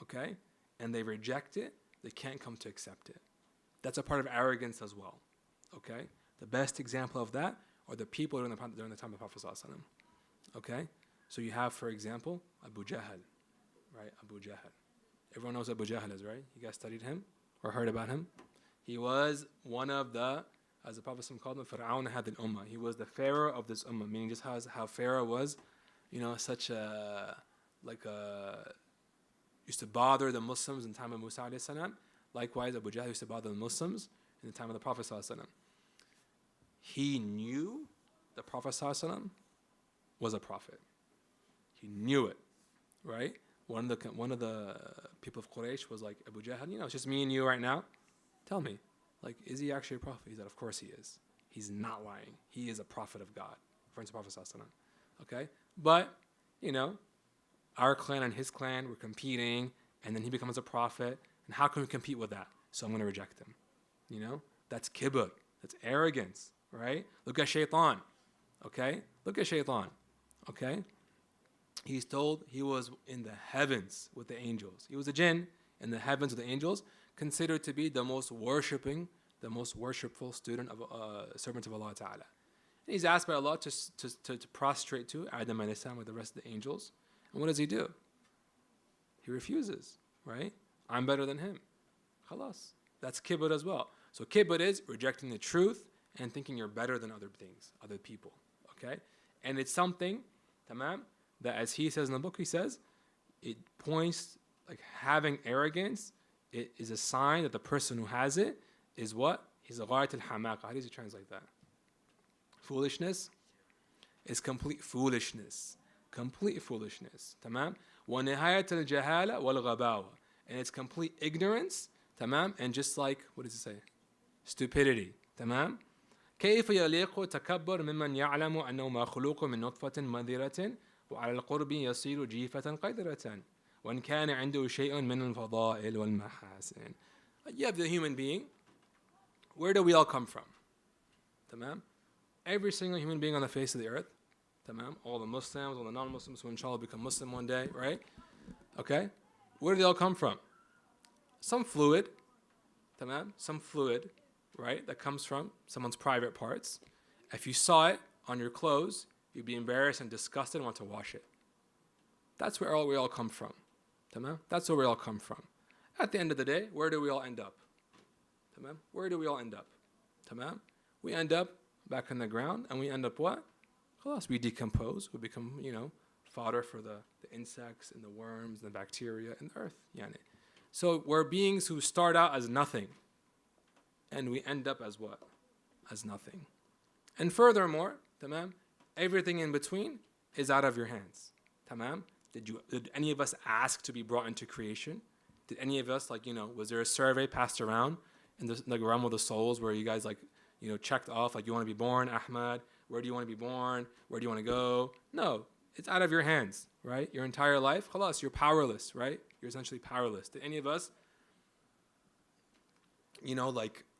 okay? And they reject it, they can't come to accept it. That's a part of arrogance as well, Okay? The best example of that are the people during the time of the Prophet ﷺ. Okay? So you have, for example, Abu Jahl. Right? Abu Jahl. Everyone knows Abu Jahl is, right? You guys studied him or heard about him? He was one of the, as the Prophet called him, Fir'aun had al ummah. He was the pharaoh of this ummah, meaning just how Pharaoh was, such a, used to bother the Muslims in the time of Musa alayhi salam. Likewise, Abu Jahl used to bother the Muslims in the time of the Prophet sallallahu alaihi wasallam. He knew the Prophet sallallahu alaihi wasallam was a prophet. He knew it, right? One of the people of Quraysh was like, Abu Jahl, it's just me and you right now. Tell me, is he actually a prophet? He said, of course he is. He's not lying. He is a prophet of God. Referring to Prophet sallallahu alaihi wasallam. Okay? But, our clan and his clan were competing, and then he becomes a prophet. And how can we compete with that? So I'm going to reject him. That's kibr. That's arrogance, right? Look at shaitan. Okay? Look at shaitan. Okay? He's told he was in the heavens with the angels. He was a jinn in the heavens with the angels, considered to be the most worshipful student of servant of Allah Ta'ala. And he's asked by Allah to prostrate to Adam alayhi salam with the rest of the angels. And what does he do? He refuses, right? I'm better than him. Khalas. That's kibr as well. So kibr is rejecting the truth and thinking you're better than other things, other people. Okay? And it's something, tamam, that as he says in the book, he says, it points, having arrogance, it is a sign that the person who has it is what? He's a ghayat al-hamaqa. How does he translate that? Foolishness is complete foolishness. Complete foolishness. Tamam? وَنِهَايَةَ الْجَهَالَ وَالْغَبَاوَةِ. And it's complete ignorance. Tamam? And just what does it say? Stupidity. Tamam? كيف يليق تكبر ممن يعلم أنه مخلوق من نطفة مذرة وعلى القرب يصير جيفة قدرة وإن كان عنده شيء من الفضائل والمحاسن. You have the human being. Where do we all come from? Tamam? Every single human being on the face of the earth. Tamam? All the Muslims, all the non-Muslims who inshallah become Muslim one day, right? Okay? Where do they all come from? Some fluid. Tamam? Some fluid, right? That comes from someone's private parts. If you saw it on your clothes, you'd be embarrassed and disgusted and want to wash it. That's where we all come from. Tamam? That's where we all come from. At the end of the day, where do we all end up? Tamam? Where do we all end up? Tamam? We end up back in the ground, and we end up what? Khalas, we decompose. We become, fodder for the insects and the worms and the bacteria and the earth. Yani. So we're beings who start out as nothing, and we end up as what? As nothing. And furthermore, tamam, everything in between is out of your hands. Tamam? Did any of us ask to be brought into creation? Did any of us, was there a survey passed around in the realm of the souls where you guys, checked off, you want to be born, Ahmad? Where do you want to be born? Where do you want to go? No, it's out of your hands, right? Your entire life, khalas, you're powerless, right? You're essentially powerless. Did any of us,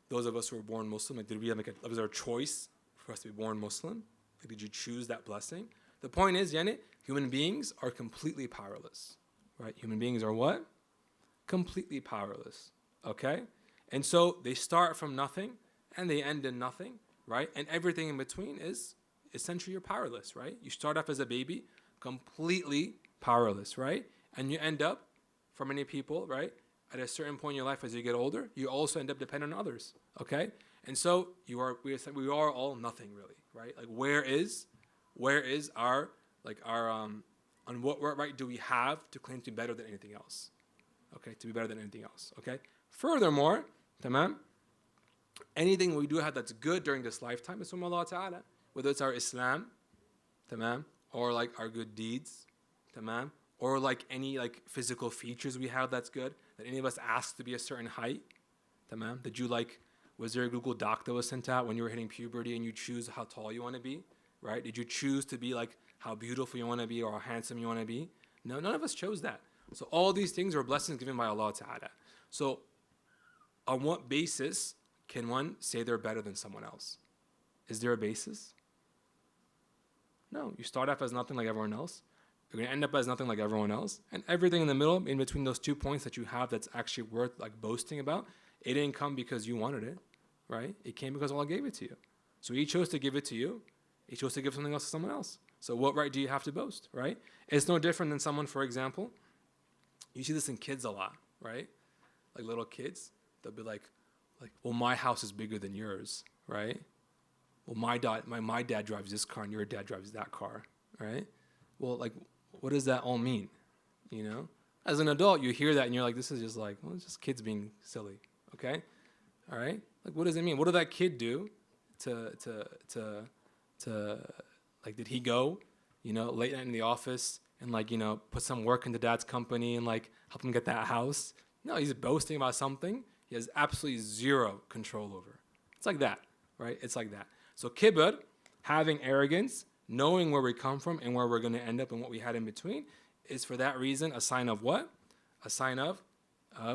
those of us who were born Muslim, did we have was there a choice for us to be born Muslim? Did you choose that blessing? The point is, human beings are completely powerless, right? Human beings are what? Completely powerless, okay? And so they start from nothing and they end in nothing, right? And everything in between is essentially you're powerless, right? You start off as a baby, completely powerless, right? And you end up, for many people, right? At a certain point in your life as you get older, you also end up dependent on others, okay? And so we are all nothing really, right? Where is our on what right do we have to claim to be better than anything else? Okay, to be better than anything else, okay? Furthermore, tamam, anything we do have that's good during this lifetime is from Allah Ta'ala. Whether it's our Islam, tamam, or our good deeds, tamam, or any physical features we have that's good, that any of us asked to be a certain height, tamam. Did you was there a Google Doc that was sent out when you were hitting puberty and you choose how tall you want to be, right? Did you choose to be how beautiful you want to be or how handsome you want to be? No, none of us chose that. So all these things are blessings given by Allah Ta'ala. So on what basis can one say they're better than someone else? Is there a basis? No. You start off as nothing like everyone else. You're going to end up as nothing like everyone else. And everything in the middle, in between those 2 points that you have that's actually worth boasting about, it didn't come because you wanted it, right? It came because Allah gave it to you. So He chose to give it to you. He chose to give something else to someone else. So what right do you have to boast, right? It's no different than someone, for example, you see this in kids a lot, right? Like little kids, they'll be like, well, my house is bigger than yours, right? Well, my dad drives this car and your dad drives that car, right? Well, like, what does that all mean? You know, as an adult, you hear that and you're like, this is just like, well, it's just kids being silly, okay? All right? Like, what does it mean? What did that kid do to like, did he go, you know, late night in the office and like, you know, put some work into dad's company and like help him get that house? No, he's boasting about something he has absolutely zero control over. It's like that, right? It's like that. So kibr, having arrogance, knowing where we come from and where we're going to end up and what we had in between, is for that reason a sign of what? A sign of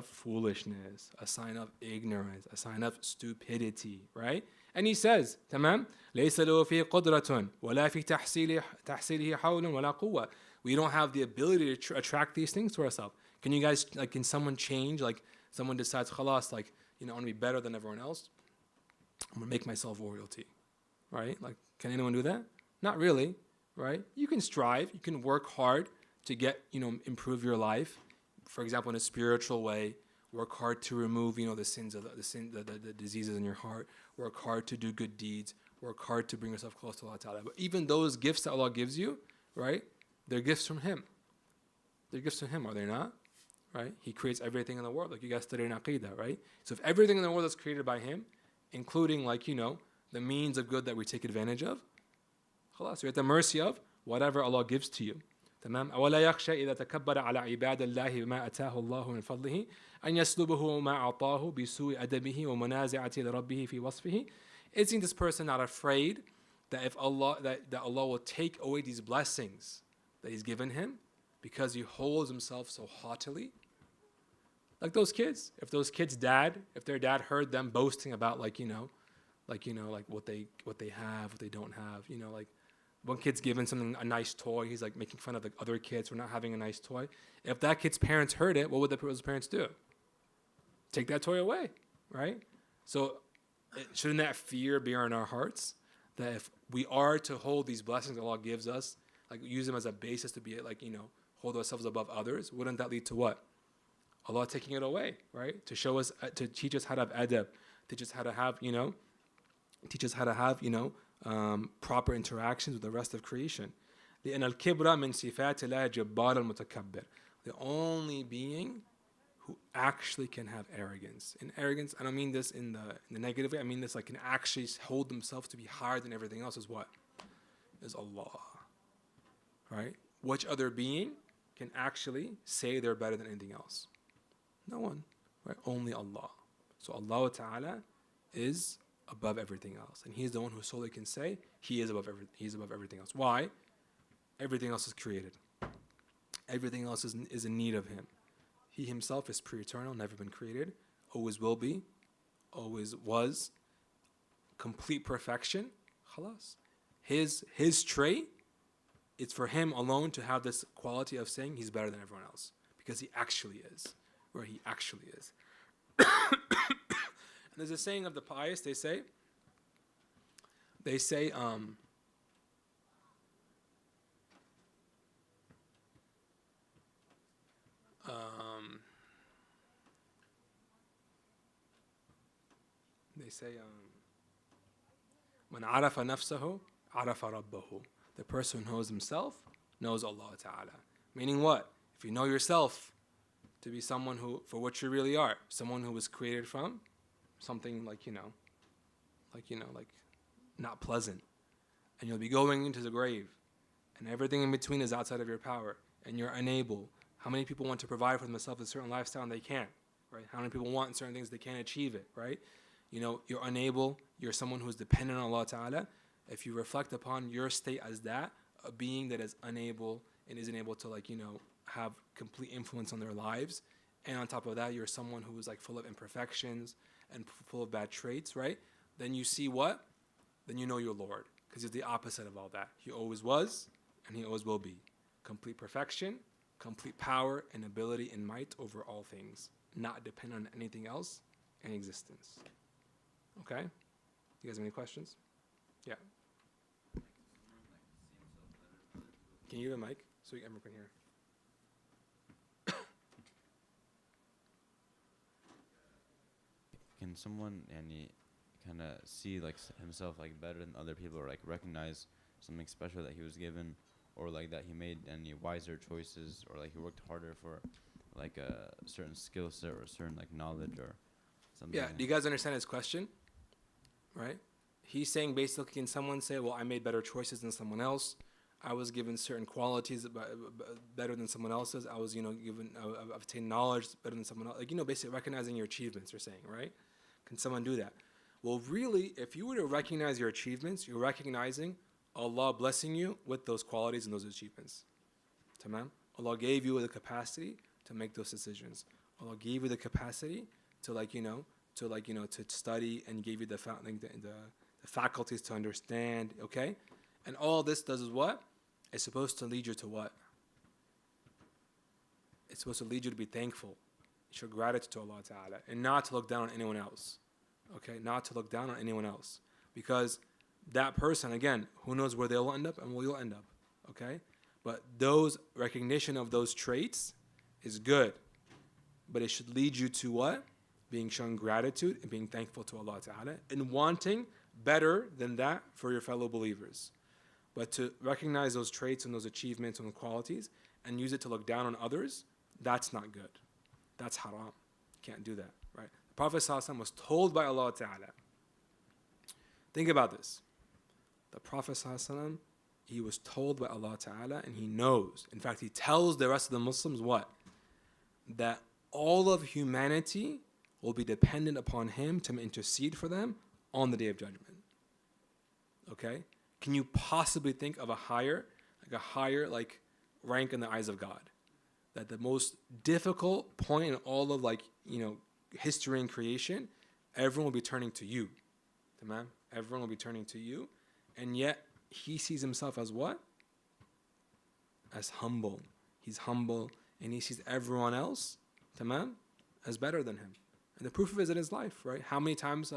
foolishness, a sign of ignorance, a sign of stupidity, right? And he says, تمام? ليس له فيه قدرة ولا في تحصيله حول ولا قوة. We don't have the ability to attract these things to ourselves. Can you guys, like, can someone change? Like, someone decides, khalas, like, you know, I want to be better than everyone else. I'm going to make myself royalty, right? Like, can anyone do that? Not really, right? You can strive, you can work hard to get, you know, improve your life. For example, in a spiritual way, work hard to remove, you know, the sins of the diseases in your heart. Work hard to do good deeds. Work hard to bring yourself close to Allah Ta'ala. But even those gifts that Allah gives you, right? They're gifts from Him. They're gifts from Him, are they not? Right? He creates everything in the world, like you guys study in Aqidah, right? So if everything in the world is created by Him, including, like, you know, the means of good that we take advantage of, khalas, you're at the mercy of whatever Allah gives to you. تمام أولا يخشى إذا تكبر على عباد الله بما أتاه الله من فضله أن يسلبه ما أعطاه بسوء أدبه ومنازعته لربه في وصفه. Isn't this person not afraid that if Allah that Allah will take away these blessings that He's given him because he holds himself so haughtily? Like those kids, if their dad heard them boasting about like what they have, what they don't have, you know, like one kid's given something, a nice toy, he's like making fun of the other kids for not having a nice toy. If that kid's parents heard it, what would those parents do? Take that toy away, right? So shouldn't that fear be in our hearts? That if we are to hold these blessings Allah gives us, like use them as a basis to be like, you know, hold ourselves above others, wouldn't that lead to what? Allah taking it away, right? To show us, to teach us how to have adab, teach us how to have, proper interactions with the rest of creation. لأن الكبر من صفات الله جبار المتكبر. The only being who actually can have arrogance. And arrogance, I don't mean this in the negative way. I mean this like can actually hold themselves to be higher than everything else. Is what? Is Allah. Right? Which other being can actually say they're better than anything else? No one. Right? Only Allah. So Allah Ta'ala is above everything else. And He's the one who solely can say He is above everything else. Why? Everything else is created. Everything else is in need of Him. He Himself is pre-eternal, never been created, always will be, always was, complete perfection. Khalas. His trait, it's for Him alone to have this quality of saying He's better than everyone else. Because He actually is. Where He actually is. And there's a saying of the pious, they say, they say من عرف نفسه عرف ربه. The person who knows himself knows Allah Ta'ala. Meaning what? If you know yourself to be someone who, for what you really are, someone who was created from something like not pleasant, and you'll be going into the grave, and everything in between is outside of your power, and you're unable. How many people want to provide for themselves a certain lifestyle and they can't, right? How many people want certain things they can't achieve it, right? You know, you're unable, you're someone who's dependent on Allah Ta'ala. If you reflect upon your state as that, a being that is unable and isn't able to have complete influence on their lives, and on top of that, you're someone who is like full of imperfections and full of bad traits, right? Then you see what? Then you know your Lord, because He's the opposite of all that. He always was, and He always will be. Complete perfection, complete power and ability and might over all things, not dependent on anything else in existence. Okay? You guys have any questions? Yeah. Can you give a mic so everyone can hear? Can someone kind of see like himself like better than other people, or like recognize something special that he was given, or like that he made any wiser choices, or like he worked harder for like a certain skill set or a certain like knowledge or something? Yeah. Do you guys understand his question? Right? He's saying basically, can someone say, well, I made better choices than someone else. I was given certain qualities better than someone else's. I was, given, I've attained knowledge better than someone else. Like, basically recognizing your achievements, you're saying, right? Can someone do that? Well, really, if you were to recognize your achievements, you're recognizing Allah blessing you with those qualities and those achievements. Tamam? Allah gave you the capacity to make those decisions. Allah gave you the capacity to to study, and gave you the faculties to understand, okay? And all this does is what? It's supposed to lead you to what? It's supposed to lead you to be thankful, show gratitude to Allah Ta'ala, and not to look down on anyone else. Okay? Not to look down on anyone else. Because that person, again, who knows where they'll end up and where you'll end up. Okay? But those recognition of those traits is good. But it should lead you to what? Being shown gratitude and being thankful to Allah Ta'ala, and wanting better than that for your fellow believers. But to recognize those traits and those achievements and qualities and use it to look down on others, that's not good. That's haram. You can't do that, right? The Prophet ﷺ was told by Allah Ta'ala. Think about this. The Prophet ﷺ, he was told by Allah Ta'ala, and he knows. In fact, he tells the rest of the Muslims what? That all of humanity will be dependent upon him to intercede for them on the Day of Judgment. Okay? Can you possibly think of a higher rank in the eyes of God? That the most difficult point in all of history and creation, everyone will be turning to you. Tamam? Everyone will be turning to you. And yet, he sees himself as what? As humble. He's humble, and he sees everyone else, tamam, as better than him. And the proof of it is in his life, right? How many times,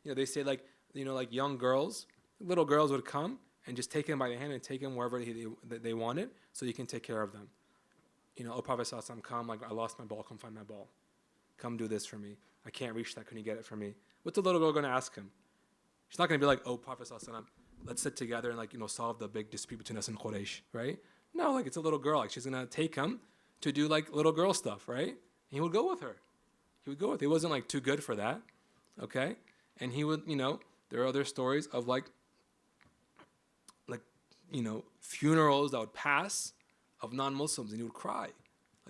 they say young girls, little girls would come and just take him by the hand and take him wherever they wanted, so you can take care of them. Oh, Prophet ﷺ, come, I lost my ball, come find my ball. Come do this for me. I can't reach that, can you get it for me? What's the little girl going to ask him? She's not going to be like, oh, Prophet ﷺ, let's sit together and solve the big dispute between us and Quraysh, right? No, it's a little girl. She's going to take him to do little girl stuff, right? And he would go with her. He wasn't too good for that, okay? And he would, there are other stories of funerals that would pass of non-Muslims, and he would cry.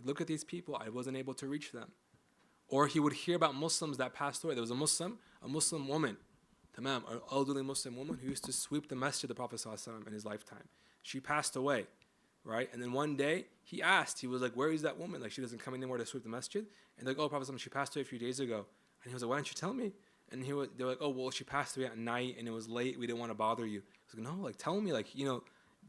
Look at these people, I wasn't able to reach them. Or he would hear about Muslims that passed away. There was a Muslim woman, tamam, an elderly Muslim woman who used to sweep the masjid of the Prophet ﷺ in his lifetime. She passed away, right? And then one day, he asked, he was like, where is that woman? She doesn't come anymore to sweep the masjid. And they're like, oh, Prophet ﷺ, she passed away a few days ago. And he was like, why didn't you tell me? And they're like, oh, well, she passed away at night and it was late. We didn't want to bother you. He's like, no, tell me,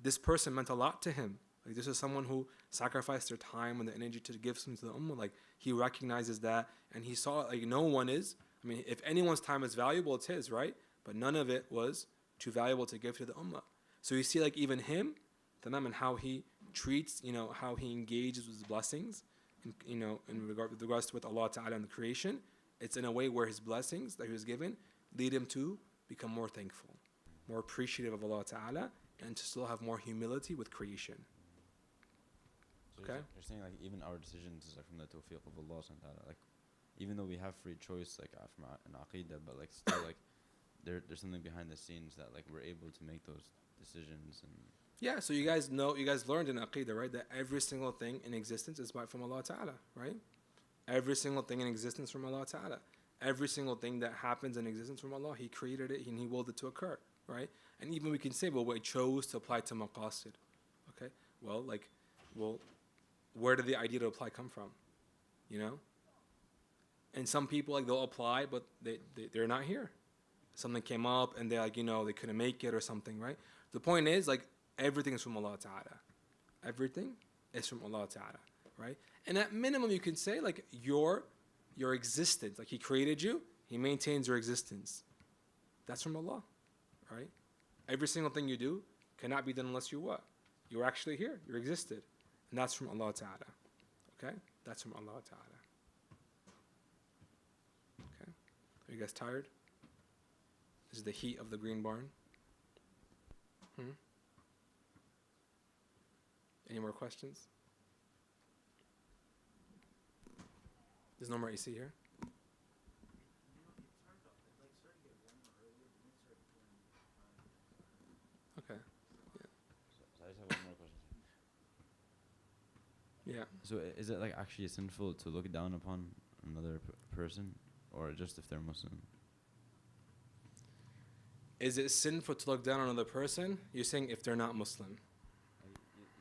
this person meant a lot to him. This is someone who sacrificed their time and the energy to give something to the ummah. He recognizes that, and he saw no one is. If anyone's time is valuable, it's his, right? But none of it was too valuable to give to the ummah. So you see, even him, and how he treats, how he engages with his blessings, with regards to with Allah Ta'ala and the creation. It's in a way where his blessings that he was given lead him to become more thankful, more appreciative of Allah Ta'ala, and to still have more humility with creation. So Okay? You're saying even our decisions is from the tawfiq of Allah subhanahu wa ta'ala. Even though we have free choice from an aqidah, but still there's something behind the scenes that we're able to make those decisions. And yeah, so you guys learned in aqidah, right, that every single thing in existence is from Allah Ta'ala, right? Every single thing in existence from Allah Ta'ala. Every single thing that happens in existence from Allah, He created it and He willed it to occur, right? And even we can say, well, we chose to apply to Maqasid. Okay? Well, where did the idea to apply come from? And some people, they'll apply, but they're not here. Something came up and they they couldn't make it or something, right? The point is, everything is from Allah Ta'ala. Everything is from Allah Ta'ala, right? And at minimum, you can say, your existence. He created you, He maintains your existence. That's from Allah, right? Every single thing you do cannot be done unless you what? You're actually here. You existed. And that's from Allah Ta'ala. Okay? That's from Allah Ta'ala. Okay? Are you guys tired? This is the heat of the green barn. Any more questions? There's no more AC here? Okay. So I just have one more question. Yeah. So is it like actually sinful to look down upon another person, or just if they're Muslim? Is it sinful to look down on another person? You're saying if they're not Muslim.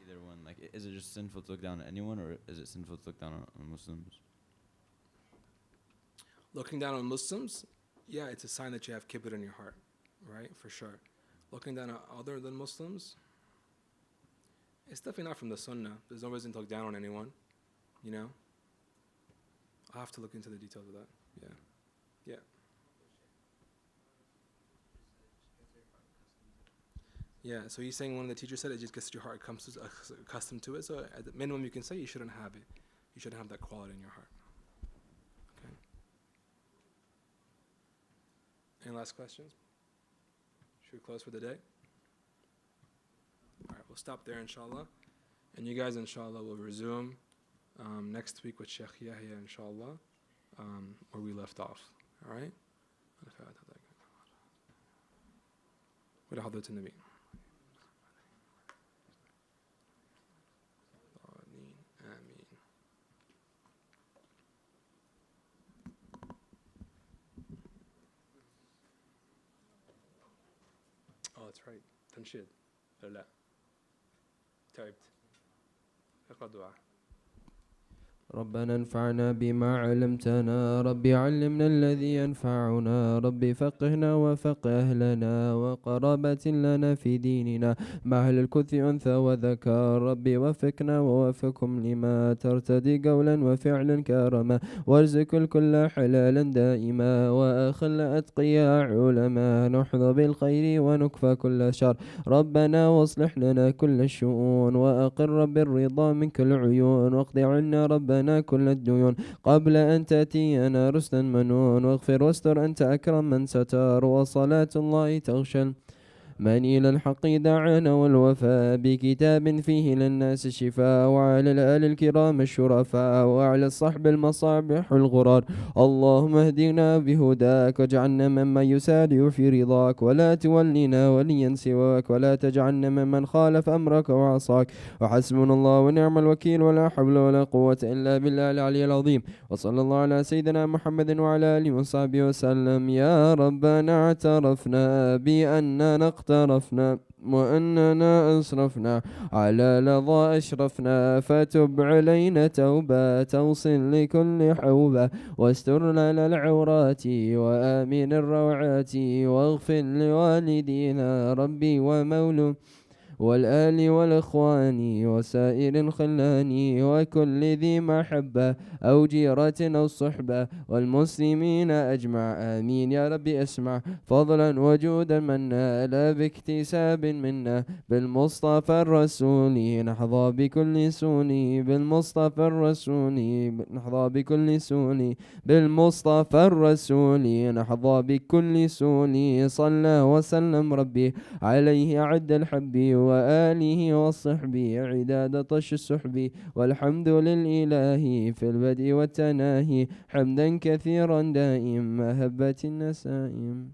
Either one. Like, is it just sinful to look down on anyone, or is it sinful to look down on Muslims? Looking down on Muslims, yeah, it's a sign that you have kibr in your heart, right? For sure. Looking down on other than Muslims, it's definitely not from the Sunnah. There's no reason to look down on anyone, you know? I'll have to look into the details of that. Yeah. Yeah. Yeah, so he's saying one of the teachers said it just gets your heart accustomed to it. So at the minimum you can say you shouldn't have it. You shouldn't have that quality in your heart. Okay. Any last questions? Should we close for the day? All right, we'll stop there inshallah. And you guys inshallah will resume next week with Sheikh Yahya inshallah, where we left off. All right? With حضرة النبي. Oh, that's right. تنشد. لا. تعبت. اقرأ دعاء. ربنا انفعنا بما علمتنا ربي علمنا الذي ينفعنا ربي فقهنا وفقه أهلنا وقرابة لنا في ديننا مع أهل الكث أنثى وذكر ربي وفقنا ووفقهم لما ترتدي قولا وفعلا كرما وارزق الكل حلالا دائما وأخل أتقياء علماء نحظى بالخير ونكفى كل شر ربنا واصلح لنا كل الشؤون وأقر بالرضا من كل عيون واقض عنا ربنا كل الديون قبل أن تأتينا رسلا منون واغفر واستر أنت أكرم من ستار وصلاة الله تغشى من إلى الحق دعانا والوفاء بكتاب فيه للناس شفاء وعلى الآل الكرام الشرفاء وعلى الصحب المصابح الغرار اللهم اهدنا بهداك واجعلنا ممن يسارع في رضاك ولا تولنا وليا سواك ولا تجعلنا ممن خالف أمرك وعصاك وحسبنا الله ونعم الوكيل ولا حول ولا قوة إلا بالله العلي العظيم وصلى الله على سيدنا محمد وعلى آله وصحبه وسلم يا ربنا اعترفنا بأننا اقترفنا وأننا أسرفنا على لظى أشرفنا فتب علينا توبة توصل لكل حوبة واستر لنا العورات وآمن الروعات واغفر لوالدينا ربي ومولو والآل والإخوان وسائر الخلان وكل ذي محبة أو جيرة أو صحبة والمسلمين أجمع آمين يا ربي اسمع فضلا وجودا منا لا باكتساب منا بالمصطفى الرسول نحظى بكل سوني بالمصطفى الرسول نحظى بكل سوني بالمصطفى الرسول نحظى بكل سوني صلى وسلم ربي عليه عد الحب وآله وصحبه عداد طش السحب والحمد للإله في البدء والتناهي حمدا كثيرا دائم مهبة النسائم.